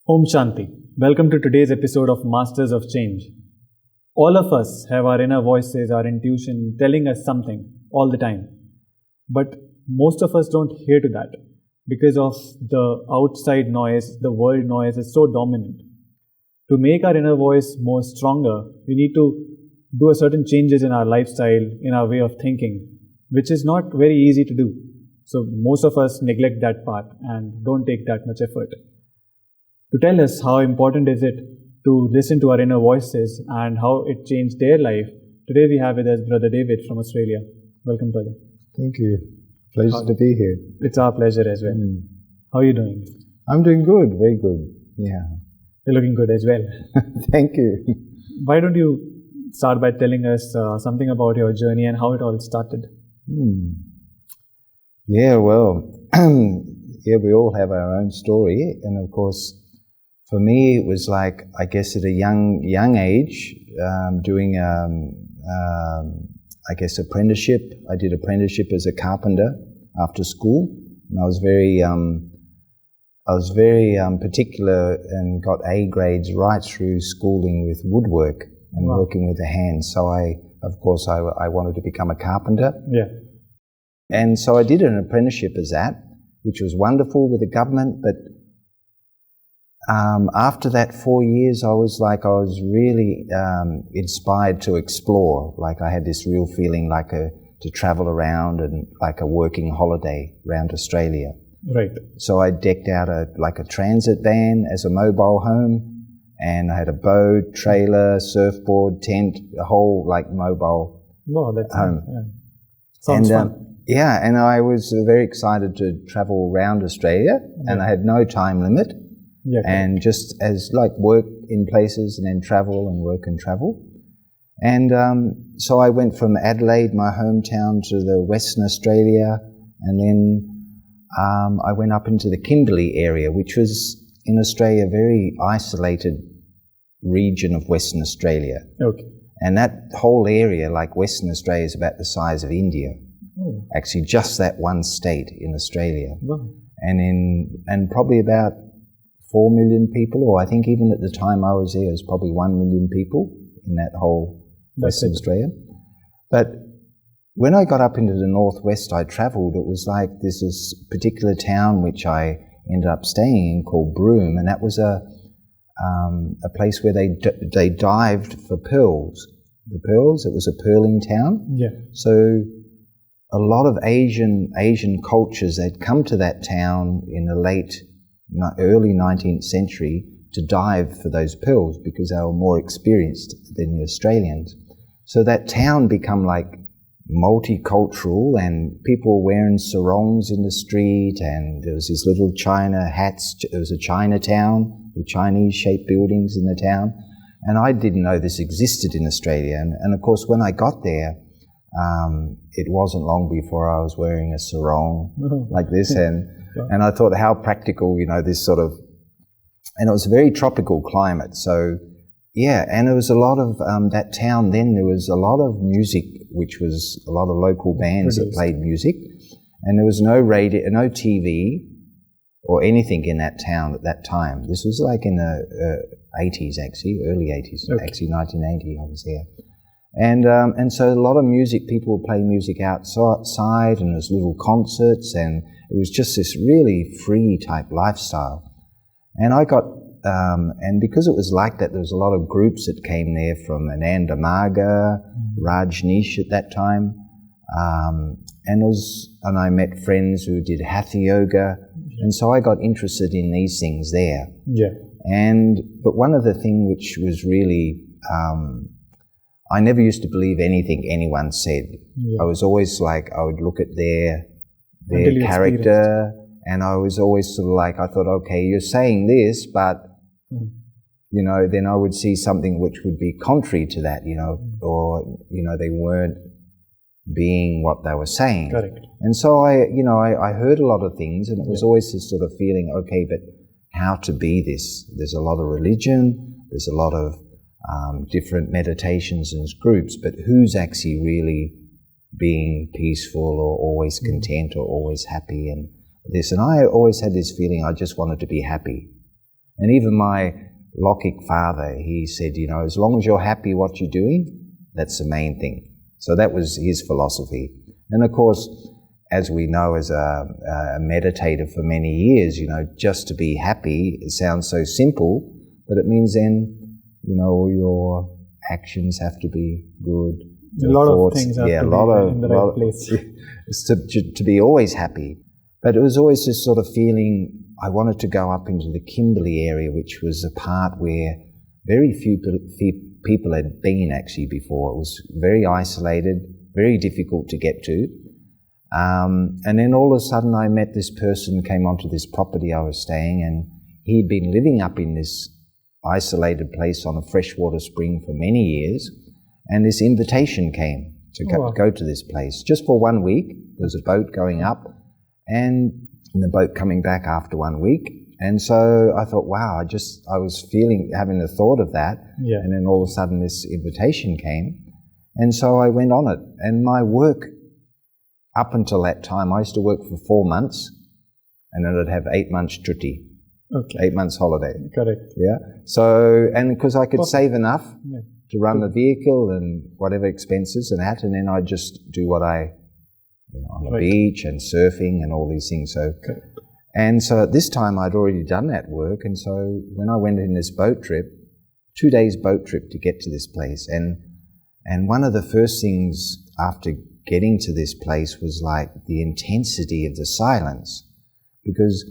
Om Shanti. Welcome to today's episode of Masters of Change. All of us have our inner voices, our intuition telling us something all the time. But most of us don't hear to that because of the outside noise, the world noise is so dominant. To make our inner voice more stronger, we need to do a certain changes in our lifestyle, in our way of thinking, which is not very easy to do. So most of us neglect that part and don't take that much effort. To tell us how important is it to listen to our inner voices and how it changed their life, today we have with us Brother David from Australia. Welcome, brother. Thank you. Pleasure to be here. It's our pleasure as well. How are you doing? I'm doing good, very good. Yeah. You're looking good as well. Thank you. Why don't you start by telling us something about your journey and how it all started? Yeah, well, we all have our own story, and of course, for me, it was like, I guess at a young age, doing, apprenticeship. I did apprenticeship as a carpenter after school, and I was very particular and got A grades right through schooling with woodwork and working with the hands. So I wanted to become a carpenter. Yeah. And so I did an apprenticeship as that, which was wonderful with the government, but after that 4 years, I was really inspired to explore. Like I had this real feeling to travel around and like a working holiday around Australia. Right. So I decked out a transit van as a mobile home, and I had a boat, trailer, surfboard, tent, a whole mobile home. Sounds fun. Yeah, and I was very excited to travel around Australia, and I had no time limit. Yeah, and just as work in places and then travel and work and travel. And so I went from Adelaide, my hometown, to the Western Australia, and then I went up into the Kimberley area, which was in Australia a very isolated region of Western Australia. Okay. And that whole area, Western Australia, is about the size of India. Oh. Actually, just that one state in Australia. Wow. And probably about 4 million people, or I think even at the time I was there, it was probably 1 million people in that whole Western Australia. But when I got up into the northwest, I travelled, it was there's this particular town which I ended up staying in called Broome, and that was a place where they dived for pearls. The pearls, it was a pearling town. Yeah. So a lot of Asian cultures, they'd come to that town in the early 19th century to dive for those pearls because they were more experienced than the Australians. So that town become multicultural, and people were wearing sarongs in the street, and there was these little China hats. It was a Chinatown with Chinese-shaped buildings in the town, and I didn't know this existed in Australia. And of course, when I got there, it wasn't long before I was wearing a sarong like this, and I thought how practical, this sort of, and it was a very tropical climate. So, yeah, and there was a lot of, that town then, there was a lot of music, which was a lot of local bands that played music, and there was no radio, no TV or anything in that town at that time. This was in the 80s actually, early 80s, actually 1980 I was there. And so a lot of music, people would play music outside, and there's little concerts, and it was just this really free type lifestyle. And I got, and because it was like that, there was a lot of groups that came there from Ananda Marga, Rajneesh at that time, and I met friends who did Hatha Yoga, and so I got interested in these things there. Yeah. But one of the things which was really, I never used to believe anything anyone said. Yeah. I was always I would look at their character, and I was always sort of I thought, okay, you're saying this, but, then I would see something which would be contrary to that, or, they weren't being what they were saying. Correct. And so I heard a lot of things, and it was always this sort of feeling, okay, but how to be this? There's a lot of religion, there's a lot of different meditations and groups, but who's actually really being peaceful or always content or always happy and this? And I always had this feeling I just wanted to be happy. And even my Lokik father, he said, you know, as long as you're happy what you're doing, that's the main thing. So that was his philosophy. And of course, as we know, as a meditator for many years, you know, just to be happy, it sounds so simple, but it means then, you know, all your actions have to be good. A lot of things have to be in the right place. It's to be always happy. But it was always this sort of feeling, I wanted to go up into the Kimberley area, which was a part where very few people had been actually before. It was very isolated, very difficult to get to. And then all of a sudden I met this person, came onto this property I was staying, and he'd been living up in this isolated place on a freshwater spring for many years, and this invitation came to go to this place just for 1 week. There was a boat going up and the boat coming back after 1 week. And so I thought, wow, I was having the thought of that. Yeah. And then all of a sudden this invitation came. And so I went on it. And my work up until that time, I used to work for 4 months and then I'd have 8 months chutti. Okay. 8 months holiday. Correct. Yeah. So, and because I could save enough to run the vehicle and whatever expenses and that, and then I'd just do what on the beach and surfing and all these things. So, and so at this time I'd already done that work. And so when I went in this boat trip, 2 days boat trip to get to this place, and one of the first things after getting to this place was like the intensity of the silence, because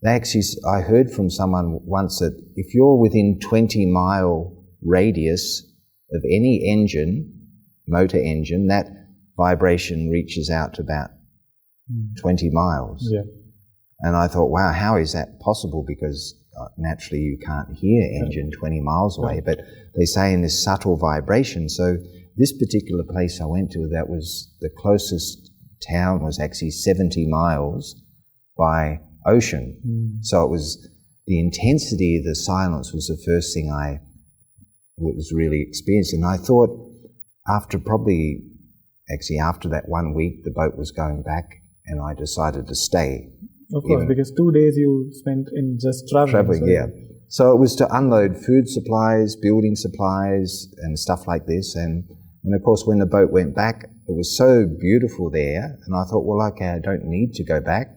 I heard from someone once that if you're within 20-mile radius of any engine, motor engine, that vibration reaches out to about 20 miles. Yeah. And I thought, wow, how is that possible? Because naturally you can't hear engine 20 miles away, but they say in this subtle vibration. So this particular place I went to, that was the closest town, was actually 70 miles by ocean. So it was the intensity of the silence was the first thing I was really experiencing. And I thought after that 1 week, the boat was going back and I decided to stay. Of course, because 2 days you spent in just traveling. Yeah. So it was to unload food supplies, building supplies and stuff like this. And of course, when the boat went back, it was so beautiful there. And I thought, well, okay, I don't need to go back.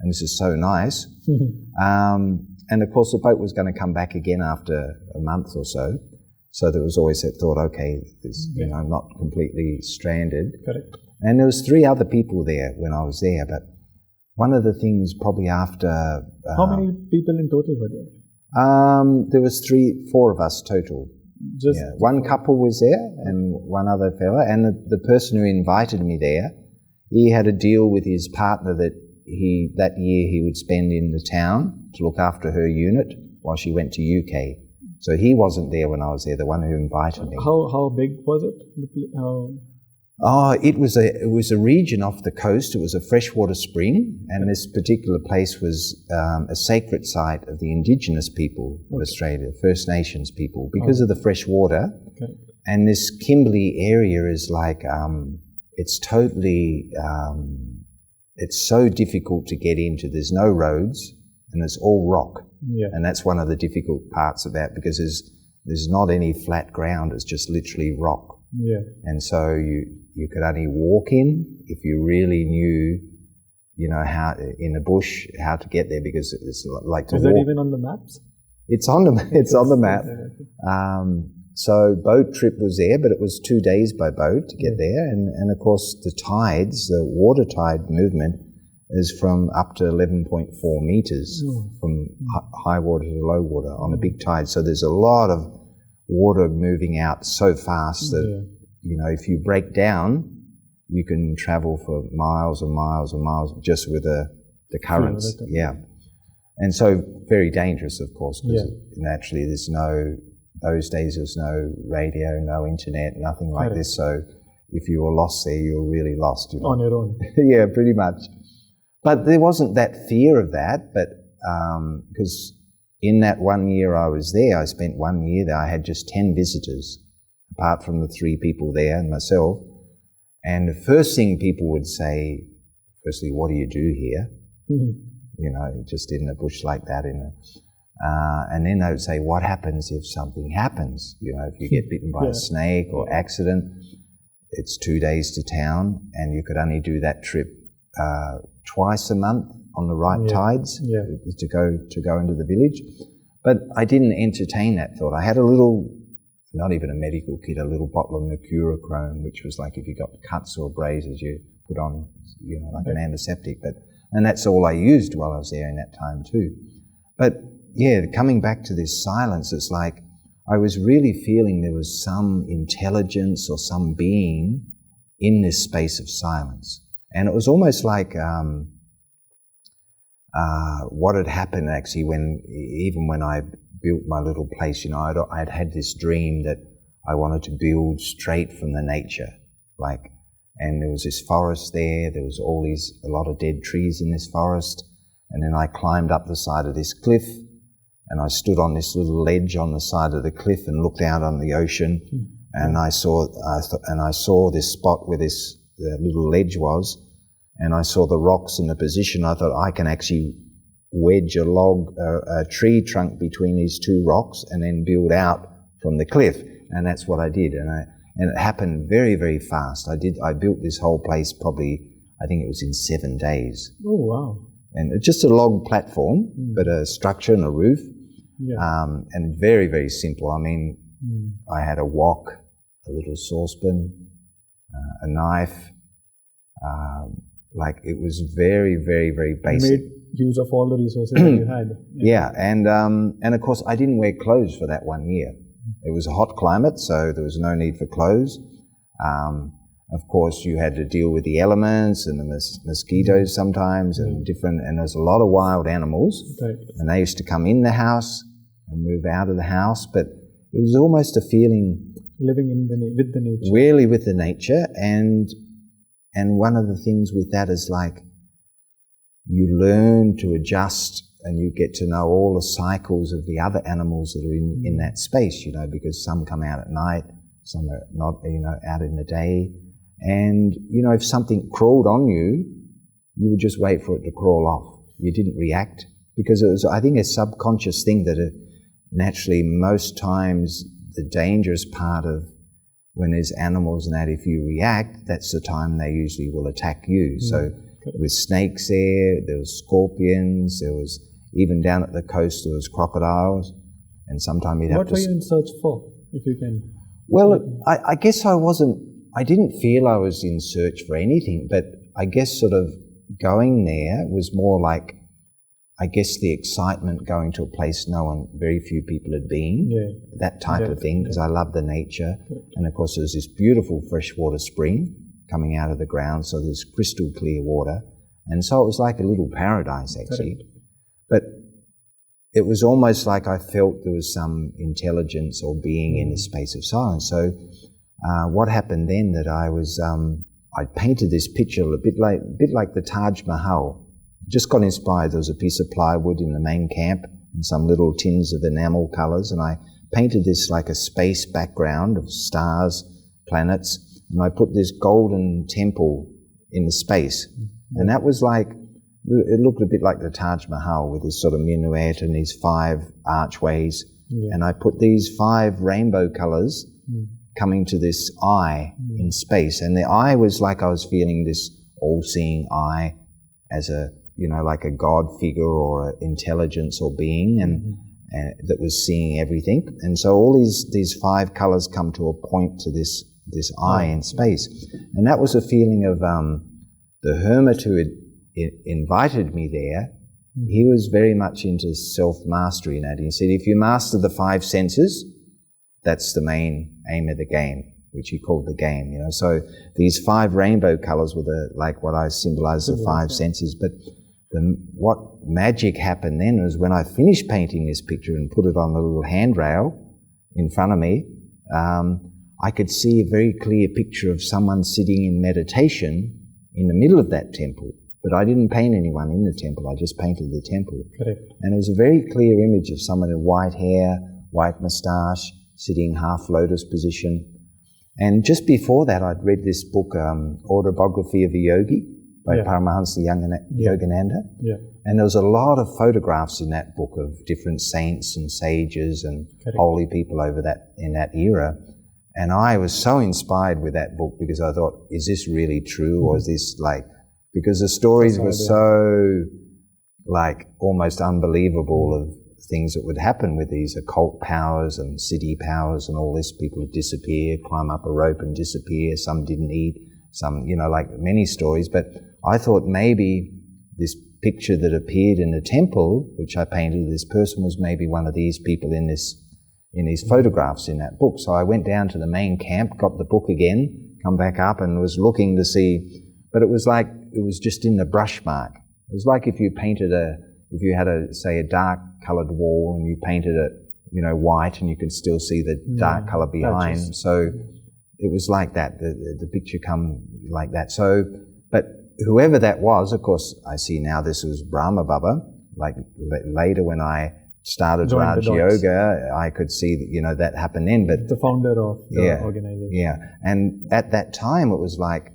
And this is so nice. And of course, the boat was going to come back again after a month or so. So there was always that thought, okay, I'm not completely stranded. Correct. And there was 3 other people there when I was there. But one of the things probably after... How many people in total were there? There was 4 of us total. One couple was there and one other fella. And the person who invited me there, he had a deal with his partner that that year he would spend in the town to look after her unit while she went to UK. So he wasn't there when I was there, the one who invited me. How big was it? It was a region off the coast. It was a freshwater spring, and this particular place was a sacred site of the indigenous people of Australia, First Nations people, because of the fresh water. Okay. And this Kimberley area is like, it's totally, it's so difficult to get into. There's no roads, and it's all rock. Yeah. And that's one of the difficult parts of that, because there's not any flat ground. It's just literally rock. Yeah. And so you could only walk in if you really knew, how in the bush how to get there, because it's like to walk. Is that even on the maps? It's on the map. So boat trip was there, but it was 2 days by boat to get there, and of course the tides, the water tide movement is from up to 11.4 meters from high water to low water on a big tide. So there's a lot of water moving out so fast that, if you break down, you can travel for miles and miles and miles just with the currents. Yeah. And so very dangerous, of course, because naturally those days there's no radio, no internet, nothing like this. So if you were lost there, you were really lost. On your own. Yeah, pretty much. But there wasn't that fear of that, but because in that 1 year I was there, I spent 1 year there, I had just 10 visitors, apart from the 3 people there and myself. And the first thing people would say, firstly, what do you do here? Mm-hmm. Just in the bush like that. And then they would say, what happens if something happens? You know, if you get bitten by a snake or accident, it's 2 days to town, and you could only do that trip twice a month on the right tides to go into the village. But I didn't entertain that thought. I had a little, not even a medical kit, a little bottle of mercurochrome, which was like if you got cuts or grazes, you put on, you know, like an antiseptic. And that's all I used while I was there in that time too. But yeah, coming back to this silence, it's like I was really feeling there was some intelligence or some being in this space of silence. And it was almost like what had happened actually even when I built my little place, you know, I'd had this dream that I wanted to build straight from the nature, and there was this forest there was a lot of dead trees in this forest, and then I climbed up the side of this cliff, and I stood on this little ledge on the side of the cliff and looked out on the ocean, and I saw this spot where the little ledge was, and I saw the rocks in the position. I thought I can actually wedge a tree trunk between these two rocks and then build out from the cliff, and that's what I did, and it happened very, very fast. I built this whole place probably, I think it was in 7 days. Oh wow! And it's just a log platform, but a structure and a roof, and very, very simple. I mean, I had a wok, a little saucepan, a knife. It was very, very, very basic. You made use of all the resources that you had. Yeah, and of course I didn't wear clothes for that 1 year. It was a hot climate, so there was no need for clothes. Of course, you had to deal with the elements and the mosquitoes sometimes, and there's a lot of wild animals, and they used to come in the house and move out of the house, but it was almost a feeling living with the nature. Really with the nature, and one of the things with that is like you learn to adjust, and you get to know all the cycles of the other animals that are in that space, you know, because some come out at night, some are not, you know, out in the day. And, you know, if something crawled on you, you would just wait for it to crawl off. You didn't react, because it was, I think, a subconscious thing that naturally most times the dangerous part of when there's animals and that, if you react, that's the time they usually will attack you. So with snakes there was scorpions, there was, even down at the coast, there was crocodiles, and sometimes you'd have to... What were you in search for, if you can? Well, I guess I didn't feel I was in search for anything, but I guess sort of going there was more like, I guess, the excitement going to a place very few people had been, that type of thing, because I love the nature. And of course, there was this beautiful freshwater spring coming out of the ground, so there's crystal clear water. And so it was like a little paradise, actually. But it was almost like I felt there was some intelligence or being in the space of silence. So what happened then, that I painted this picture a bit like the Taj Mahal. Just got inspired. There was a piece of plywood in the main camp and some little tins of enamel colours, and I painted this like a space background of stars, planets, and I put this golden temple in the space. And that was like, it looked a bit like the Taj Mahal with this sort of minaret and these 5 archways. And I put these 5 rainbow colours coming to this eye in space. And the eye was like I was feeling this all-seeing eye as a, you know, like a God figure or an intelligence or being, and that was seeing everything. And so all these 5 colours come to a point to this eye in space. And that was a feeling of the hermit who had invited me there. He was very much into self-mastery, and he said, if you master the 5 senses, that's the main aim of the game, which he called the game, you know. So these 5 rainbow colours were like what I symbolise the 5 senses. But what magic happened then was when I finished painting this picture and put it on a little handrail in front of me, I could see a very clear picture of someone sitting in meditation in the middle of that temple. But I didn't paint anyone in the temple, I just painted the temple. Correct. And it was a very clear image of someone in white hair, white moustache, sitting half lotus position. And just before that, I'd read this book, Autobiography of a Yogi, by Yeah. Paramahansa Yogananda. Yeah. And there was a lot of photographs in that book of different saints and sages and Correct. holy people over in that era. And I was so inspired with that book because I thought, is this really true? Or is this because the stories were so almost unbelievable of things that would happen with these occult powers and city powers and all this. People would disappear, climb up a rope and disappear. Some didn't eat, some, many stories. But I thought maybe this picture that appeared in the temple, which I painted, this person was maybe one of these people in these photographs in that book. So I went down to the main camp, got the book again, come back up and was looking to see, but it was just in the brush mark. It was like if you painted if you had a dark coloured wall and you painted it, white, and you could still see the dark colour behind. So it was like that, the picture come like that. So, but whoever that was, of course, I see now this was Brahma Baba. Like later when I started Raj Yoga, I could see that, that happened then. But the founder of the organization. Yeah, and at that time it was like,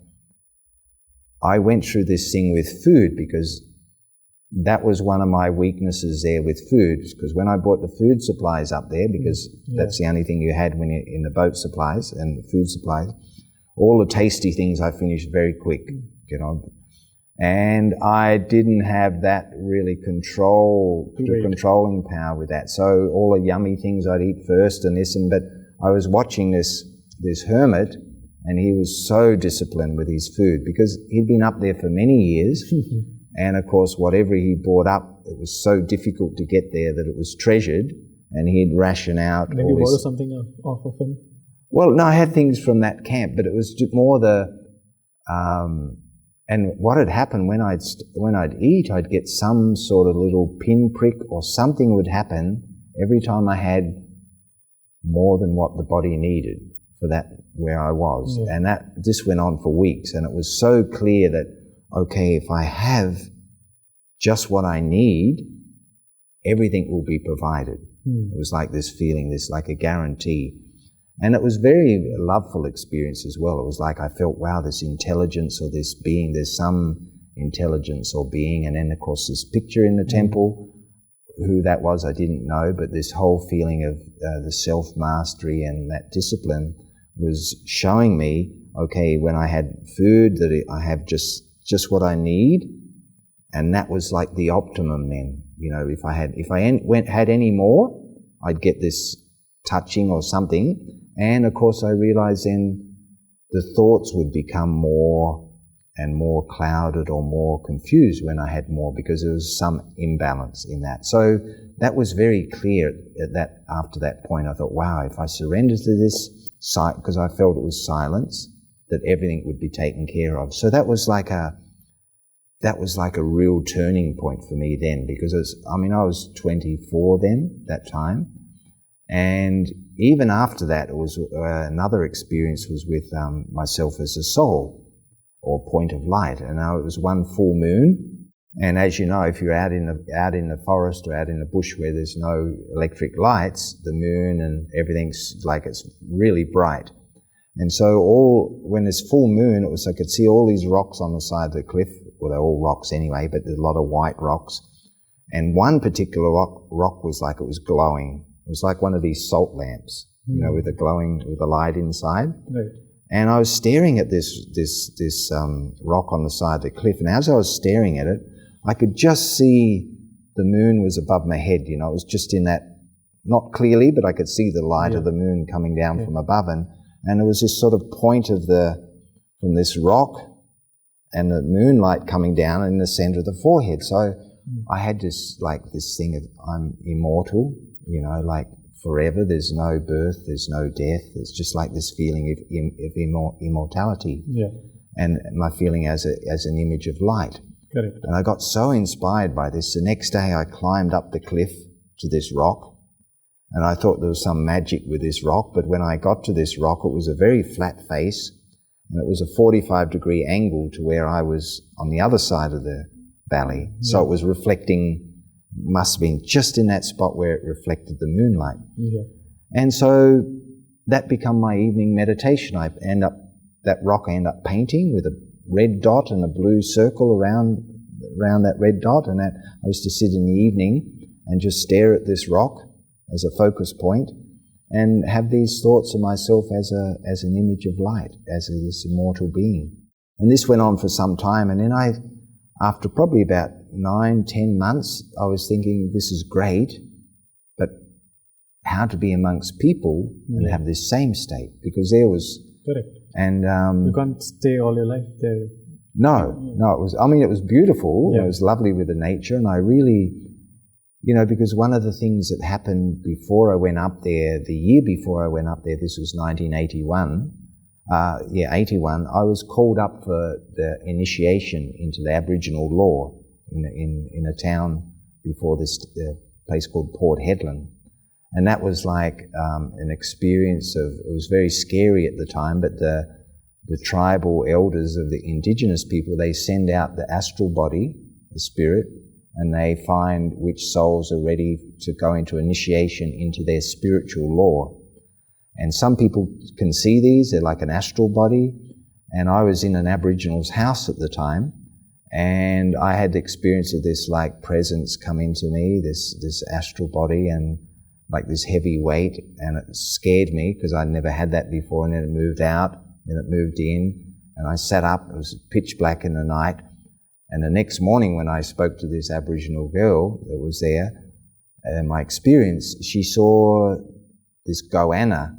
I went through this thing with food because that was one of my weaknesses there with food, because when I bought the food supplies up there, because that's the only thing you had when you're in the boat supplies and the food supplies, all the tasty things I finished very quick, and I didn't have that really controlling power with that. So all the yummy things I'd eat first and this, but I was watching this hermit, and he was so disciplined with his food because he'd been up there for many years. And of course, whatever he brought up, it was so difficult to get there that it was treasured, and he'd ration out. Maybe borrow something off of him? Well, no, I had things from that camp, but it was more and what had happened when I'd eat, I'd get some sort of little pinprick or something would happen every time I had more than what the body needed for that where I was. Yeah. And this went on for weeks, and it was so clear that, okay, if I have just what I need, everything will be provided. It was like this feeling, like a guarantee. And it was very loveful experience as well. It was like I felt, wow, this intelligence or this being, there's some intelligence or being. And then, of course, this picture in the temple, who that was, I didn't know, but this whole feeling of the self-mastery and that discipline was showing me, okay, when I had food, that I have just what I need, and that was like the optimum then. If I had any more, I'd get this touching or something, and of course I realized then the thoughts would become more and more clouded or more confused when I had more, because there was some imbalance in that. So that was very clear after that point. I thought, wow, if I surrender to this sight, because I felt it was silence, that everything would be taken care of. So that was like a real turning point for me then, because I was 24 then, that time. And even after that, it was another experience was with myself as a soul or point of light. And now it was one full moon. And as you know, if you're out in the forest or out in the bush where there's no electric lights, the moon and everything's like it's really bright. And so when there's full moon, it was I could see all these rocks on the side of the cliff. Well, they're all rocks anyway, but there's a lot of white rocks. And one particular rock was like it was glowing. It was like one of these salt lamps, with the light inside. Right. And I was staring at this rock on the side of the cliff. And as I was staring at it, I could just see the moon was above my head. It was just in that, not clearly, but I could see the light of the moon coming down from above. And there was this sort of point from this rock and the moonlight coming down in the center of the forehead. So I had this thing of I'm immortal, like forever. There's no birth, there's no death. It's just like this feeling of immortality. Yeah. And my feeling as an image of light. Correct. And I got so inspired by this. The next day I climbed up the cliff to this rock, and I thought there was some magic with this rock, but when I got to this rock, it was a very flat face, and it was a 45-degree angle to where I was on the other side of the valley. So it was reflecting, must have been just in that spot where it reflected the moonlight. Yeah. And so that became my evening meditation. That rock I end up painting with red dot and a blue circle around that red dot, and I used to sit in the evening and just stare at this rock as a focus point and have these thoughts of myself as an image of light, as this immortal being. And this went on for some time, and then after probably about 9-10 months, I was thinking, this is great, but how to be amongst people and have this same state? Because there was... Correct. And you can't stay all your life there. No, it was beautiful. Yeah. It was lovely with the nature, and I really, because one of the things that happened before I went up there, the year before I went up there, this was 1981, 81, I was called up for the initiation into the Aboriginal law in a town before this place called Port Hedland. And that was like an experience it was very scary at the time, but the tribal elders of the indigenous people, they send out the astral body, the spirit, and they find which souls are ready to go into initiation into their spiritual law. And some people can see these, they're like an astral body. And I was in an Aboriginal's house at the time, and I had the experience of this like presence come into me, this astral body, and like this heavy weight, and it scared me because I'd never had that before. And then it moved out, then it moved in, and I sat up. It was pitch black in the night. And the next morning when I spoke to this Aboriginal girl that was there, my experience, she saw this goanna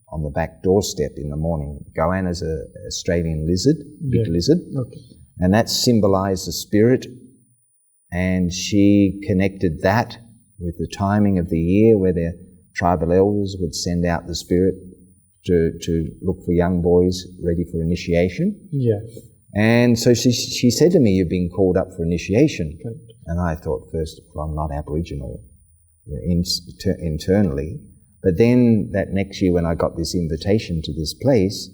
on the back doorstep in the morning. Goanna's an Australian lizard, big lizard, and that symbolised the spirit. And she connected that with the timing of the year where the tribal elders would send out the spirit to look for young boys ready for initiation. Yeah. And so she said to me, "You've been called up for initiation." Right. And I thought first, well, I'm not Aboriginal internally. But then that next year when I got this invitation to this place,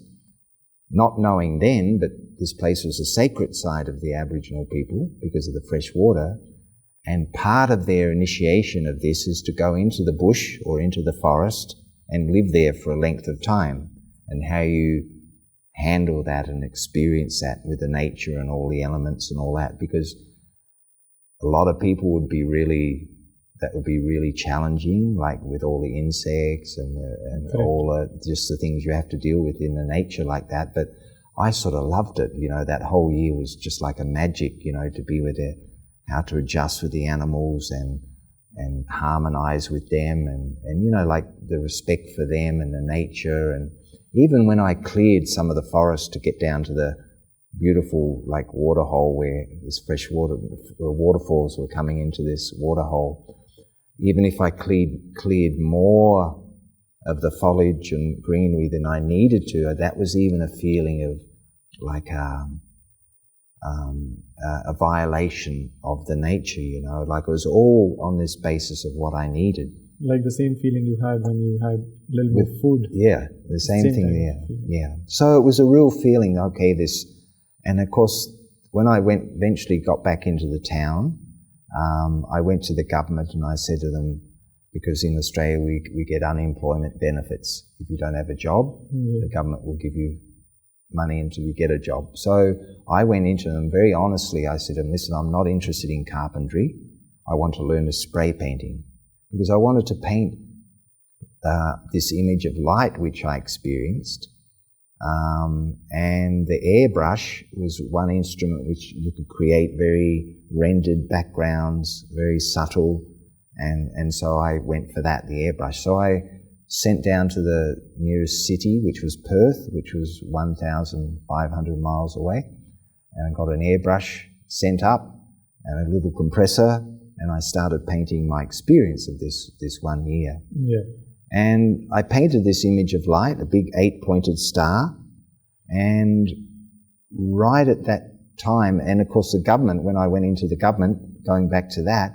not knowing then, but this place was a sacred site of the Aboriginal people because of the fresh water. And part of their initiation of this is to go into the bush or into the forest and live there for a length of time, and how you handle that and experience that with the nature and all the elements and all that, because a lot of people would be really challenging, like with all the insects and all just the things you have to deal with in the nature like that. But I sort of loved it, that whole year was just like a magic, to be with it, how to adjust with the animals and harmonize with them and like the respect for them and the nature. And even when I cleared some of the forest to get down to the beautiful like waterhole where this fresh water waterfalls were coming into this waterhole, even if I cleared more of the foliage and greenery than I needed to, that was even a feeling of like a violation of the nature, like it was all on this basis of what I needed. Like the same feeling you had when you had a little bit of food. Yeah, the same thing there. Yeah. So it was a real feeling, okay, this, and of course, when I eventually got back into the town, I went to the government and I said to them, because in Australia we get unemployment benefits. If you don't have a job, the government will give you money until you get a job. So I went into them very honestly. I said to them, listen, I'm not interested in carpentry. I want to learn to spray painting, because I wanted to paint this image of light which I experienced. And the airbrush was one instrument which you could create very rendered backgrounds, very subtle, and so I went for that, the airbrush. So I sent down to the nearest city, which was Perth, which was 1,500 miles away, and I got an airbrush sent up and a little compressor, and I started painting my experience of this 1 year. Yeah. And I painted this image of light, a big 8-pointed star, and right at that time, and of course the government, when I went into the government, going back to that,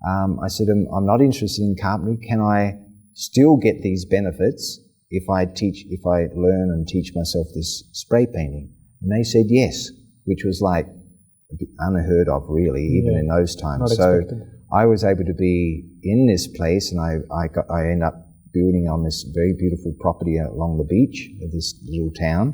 I said, I'm not interested in carpentry. Can I still get these benefits if I learn and teach myself this spray painting? And they said yes, which was like unheard of really, even in those times. So I was able to be in this place, and I ended up building on this very beautiful property along the beach of this little town.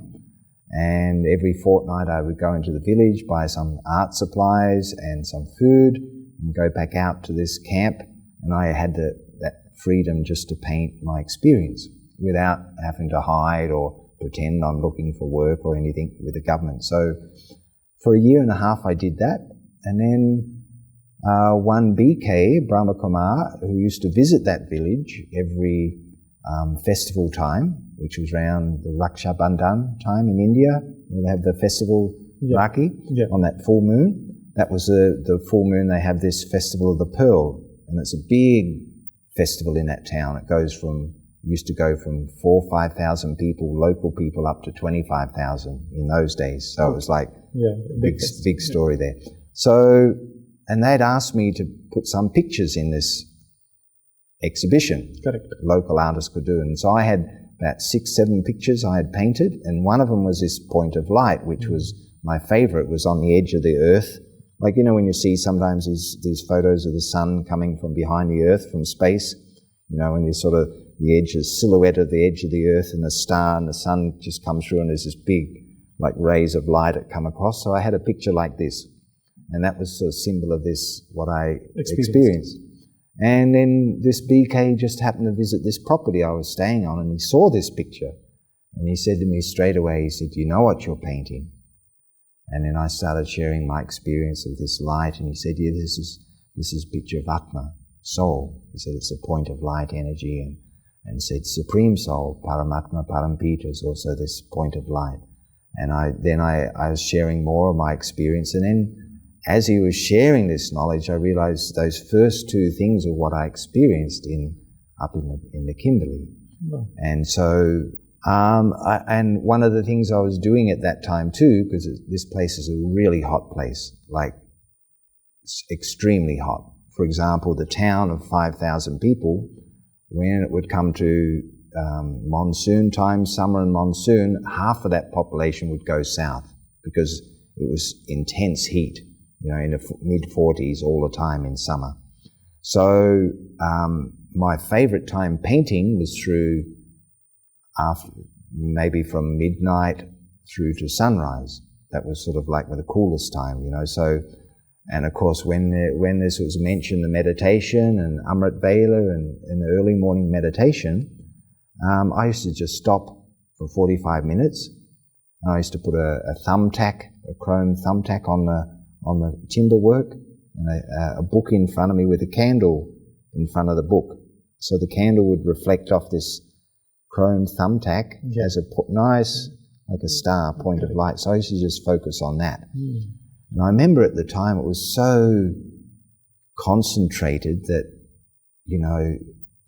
And every fortnight I would go into the village, buy some art supplies and some food, and go back out to this camp. And I had that freedom just to paint my experience without having to hide or pretend I'm looking for work or anything with the government. So for a year and a half I did that. And then one BK, Brahma Kumar, who used to visit that village every festival time, which was around the Raksha Bandhan time in India, where they have the festival Rakhi on that full moon. That was the full moon. They have this festival of the Pearl, and it's a big festival in that town. It used to go from 4,000 or 5,000 people, local people, up to 25,000 in those days. So it was like a big story there. So, and they'd asked me to put some pictures in this exhibition. Correct. Local artists could do. And so I had about 6-7 pictures I had painted, and one of them was this point of light, which was my favorite. It was on the edge of the earth. Like, you know, when you see sometimes these photos of the sun coming from behind the earth from space, you know, when you sort of, the edge is silhouette of the edge of the earth and the star and the sun just comes through and there's this big, like, rays of light that come across. So I had a picture like this, and that was a symbol of this, what I experienced. And then this BK just happened to visit this property I was staying on, and he saw this picture, and he said to me straight away, he said, "Do you know what you're painting?" And then I started sharing my experience of this light, and he said, "Yeah, this is a picture of Atma, soul." He said it's a point of light energy, and said Supreme Soul, Paramatma, Parampita is also this point of light. And I was sharing more of my experience, and then as he was sharing this knowledge, I realized those first two things are what I experienced up in the Kimberley. Wow. And so, and one of the things I was doing at that time too, because this place is a really hot place, like extremely hot. For example, the town of 5,000 people, when it would come to monsoon time, summer and monsoon, half of that population would go south because it was intense heat, you know, in the mid-40s all the time in summer. So my favorite time painting was through maybe from midnight through to sunrise. That was sort of like the coolest time, you know. So, and of course, when this was mentioned, the meditation and Amrit Vela and the early morning meditation, I used to just stop for 45 minutes. And I used to put a thumbtack, a chrome thumbtack on the timber work, and a book in front of me with a candle in front of the book. So the candle would reflect off this chrome thumbtack as a nice, like a star point of light. So I used to just focus on that. And I remember at the time it was so concentrated that, you know,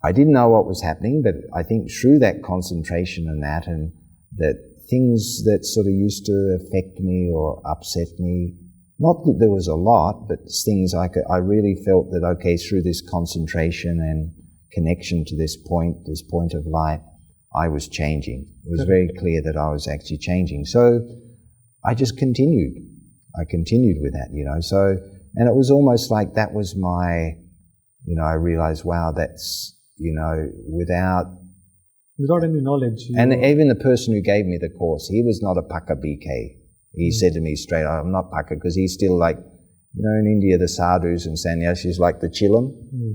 I didn't know what was happening, but I think through that concentration and that things that sort of used to affect me or upset me, not that there was a lot, but things I really felt that, okay, through this concentration and connection to this point of light, I was changing. It was very clear that I was actually changing. So I just continued. I continued with that, you know. So, and it was almost like that was my, you know, I realized, wow, that's, you know, without any knowledge. And even the person who gave me the course, he was not a Paka BK. He said to me straight, I'm not Paka, because he's still like, you know, in India, the sadhus and sannyasis like the chillam.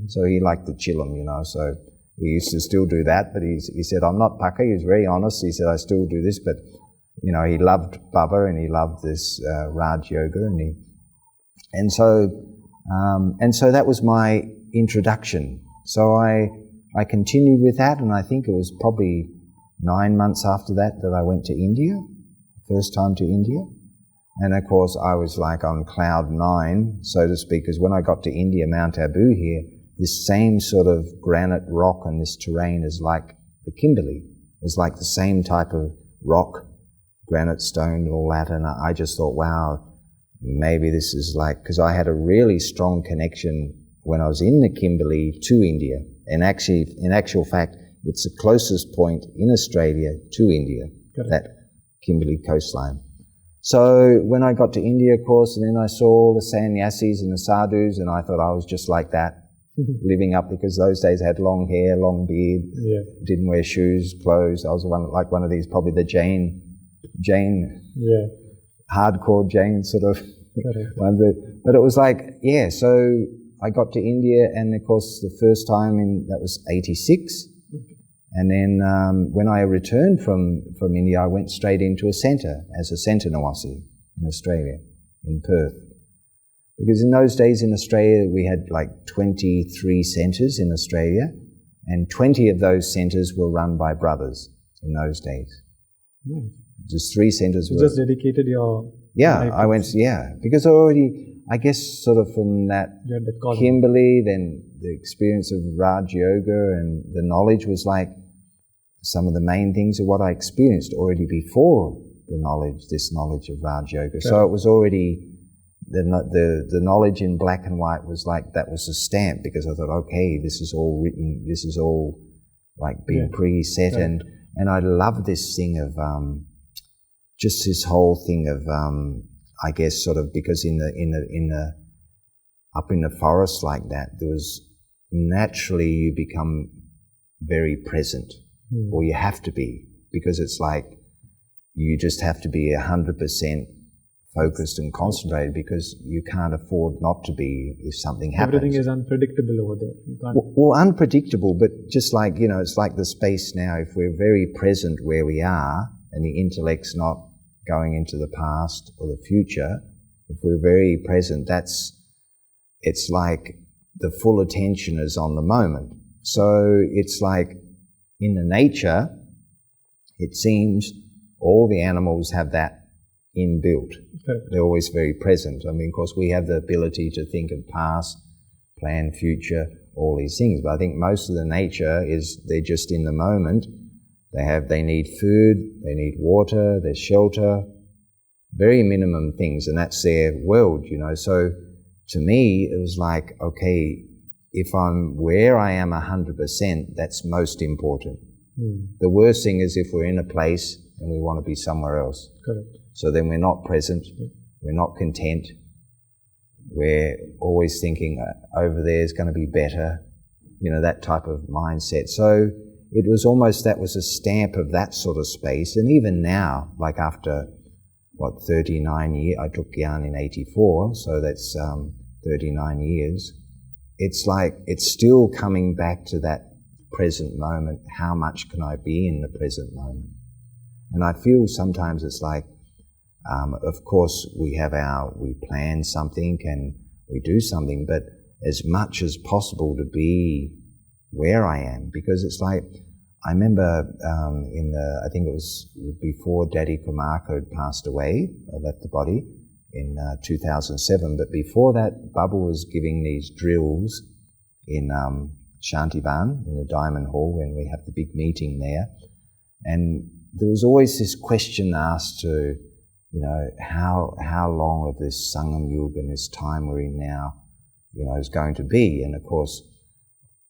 So he liked the chillam, you know, so he used to still do that, but he said, I'm not Paka. He was very honest. He said, I still do this, but, you know, he loved Baba and he loved this Raj Yoga, and so that was my introduction. So I continued with that, and I think it was probably 9 months after that I went to India, first time to India. And of course I was like on cloud 9, so to speak, because when I got to India, Mount Abu here, this same sort of granite rock and this terrain is like the Kimberley. It's like the same type of rock, granite stone and all that, and I just thought, wow, maybe this is like, because I had a really strong connection when I was in the Kimberley to India. And actually, in actual fact, it's the closest point in Australia to India, that Kimberley coastline. So when I got to India, of course, and then I saw all the sannyasis and the sadhus, and I thought I was just like that, living up, because those days I had long hair, long beard, didn't wear shoes, clothes. I was one of these, probably the Jain Jain, Yeah. hardcore Jain sort of Correct. one. But it was like, yeah, so I got to India, and of course the first time that was 86. And then when I returned from India, I went straight into a centre as a centre Nawasi in Australia, in Perth. Because in those days in Australia, we had like 23 centres in Australia, and 20 of those centres were run by brothers in those days. Nice. Just 3 centres You were... just dedicated your... Yeah, life I to went, this. yeah, because already, I guess sort of from that You had that calling. Kimberley, then the experience of Raj Yoga, and the knowledge was like some of the main things of what I experienced already before this knowledge of Raj Yoga. So it was already, the knowledge in black and white was like, that was a stamp, because I thought, okay, this is all written, this is all like being preset, and I love this thing of just this whole thing of I guess sort of, because up in the forest like that, there was naturally you become very present, or you have to be, because it's like you just have to be 100% focused and concentrated, because you can't afford not to be if something happens. Everything is unpredictable over there. You can't... Well, unpredictable, but just like, you know, it's like the space now, if we're very present where we are and the intellect's not going into the past or the future, if we're very present, it's like the full attention is on the moment. So it's like in the nature, it seems all the animals have that inbuilt. Correct. They're always very present. I mean, of course, we have the ability to think of past, plan future, all these things. But I think most of the nature is they're just in the moment. They need food, they need water, there's shelter, very minimum things, and that's their world, you know. So to me, it was like, okay, if I'm where I am 100%, that's most important. The worst thing is if we're in a place and we want to be somewhere else. Correct. So then we're not present, we're not content, we're always thinking over there is going to be better, you know, that type of mindset. So it was almost, that was a stamp of that sort of space. And even now, like after, 39 years, I took Gyan in 84, so that's 39 years, it's like, it's still coming back to that present moment. How much can I be in the present moment? And I feel sometimes it's like, of course, we plan something and we do something, but as much as possible to be where I am, because it's like, I remember I think it was before Daddy Kumaka had passed away, I left the body in 2007, but before that, Bubba was giving these drills in Shantivan, in the Diamond Hall, when we have the big meeting there. And there was always this question asked to, you know, how long of this Sangam Yuga and this time we're in now, you know, is going to be. And of course,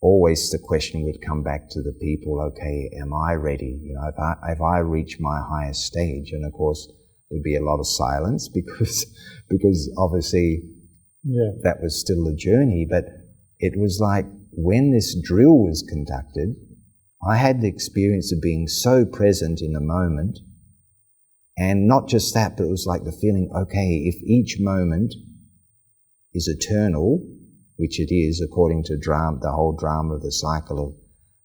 always the question would come back to the people, okay, am I ready? You know, if I reach my highest stage, and of course there'd be a lot of silence because obviously that was still a journey. But it was like when this drill was conducted, I had the experience of being so present in the moment. And not just that, but it was like the feeling, okay, if each moment is eternal, which it is according to the whole drama of the cycle of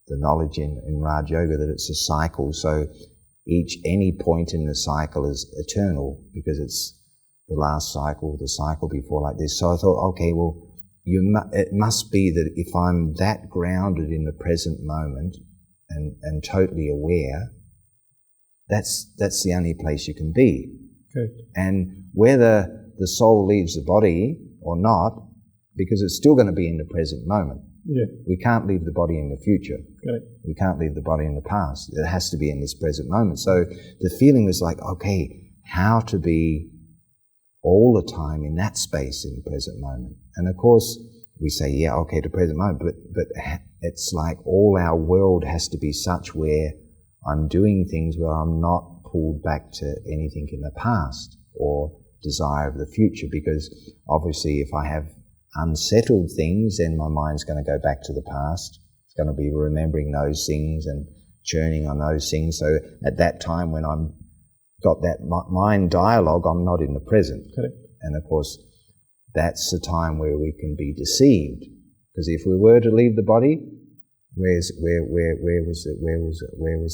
the knowledge in Raj Yoga, that it's a cycle. So any point in the cycle is eternal because it's the last cycle, the cycle before like this. So I thought, okay, well, it must be that if I'm that grounded in the present moment and totally aware, that's the only place you can be. Correct. And whether the soul leaves the body or not, because it's still going to be in the present moment. Yeah. We can't leave the body in the future. Correct. We can't leave the body in the past. It has to be in this present moment. So the feeling was like, okay, how to be all the time in that space in the present moment. And of course, we say, yeah, okay, the present moment, but it's like all our world has to be such where I'm doing things where I'm not pulled back to anything in the past or desire of the future, because obviously if I have unsettled things, then my mind's going to go back to the past. It's going to be remembering those things and churning on those things. So at that time when I'm got that mind dialogue, I'm not in the present. Correct. And of course, that's the time where we can be deceived. Because if we were to leave the body, where was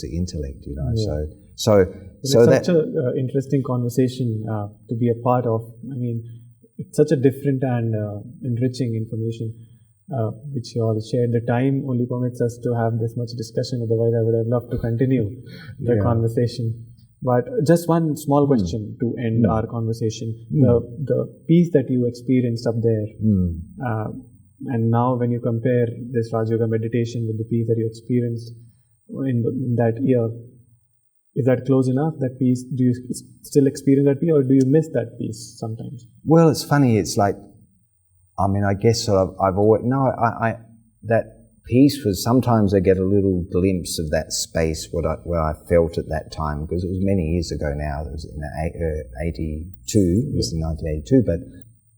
the intellect? You know, Yeah. so It's that such a interesting conversation to be a part of. I mean, it's such a different and enriching information which you all shared. The time only permits us to have this much discussion. Otherwise, I would have loved to continue the conversation. But just one small question to end our conversation: the peace that you experienced up there, and now when you compare this Raj Yoga meditation with the peace that you experienced in that year. Is that close enough, that peace? Do you still experience that peace, or do you miss that peace sometimes? Well, it's funny. It's like, I mean, I guess I've always, that peace was, sometimes I get a little glimpse of that space, where I felt at that time, because it was many years ago now. It was in 82, it was in 1982, but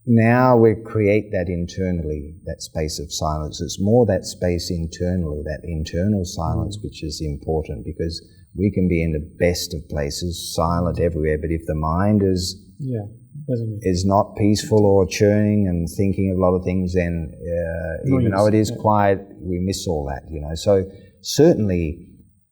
now we create that internally, that space of silence. It's more that space internally, that internal silence, which is important, because we can be in the best of places, silent everywhere, but if the mind is not peaceful or churning and thinking of a lot of things, then even though it is quiet, we miss all that, you know. So certainly,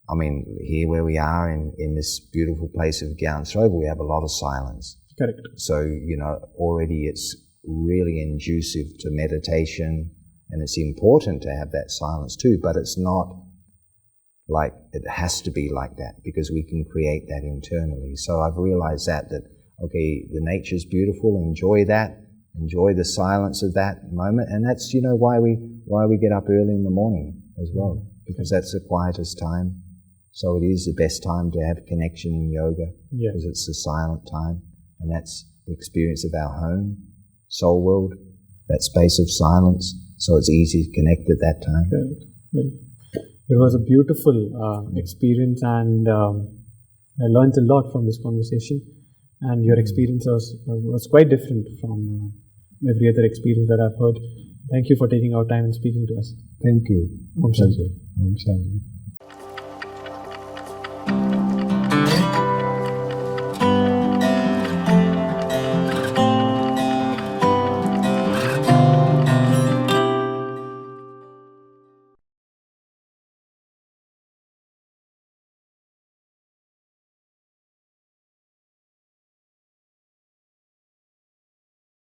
I mean, here where we are in this beautiful place of Gyansroba, we have a lot of silence. Correct. So, you know, already it's really inducive to meditation, and it's important to have that silence too, but it's not like it has to be like that, because we can create that internally. So I've realized that okay, the nature's beautiful, enjoy that, enjoy the silence of that moment, and that's, you know, why we get up early in the morning as well, because that's the quietest time. So it is the best time to have connection in yoga, because it's a silent time, and that's the experience of our home, soul world, that space of silence. So it's easy to connect at that time. Correct. Well, it was a beautiful experience, and I learned a lot from this conversation. And your experience was quite different from every other experience that I've heard. Thank you for taking our time and speaking to us. Thank you. Om Shanti. Om Shanti.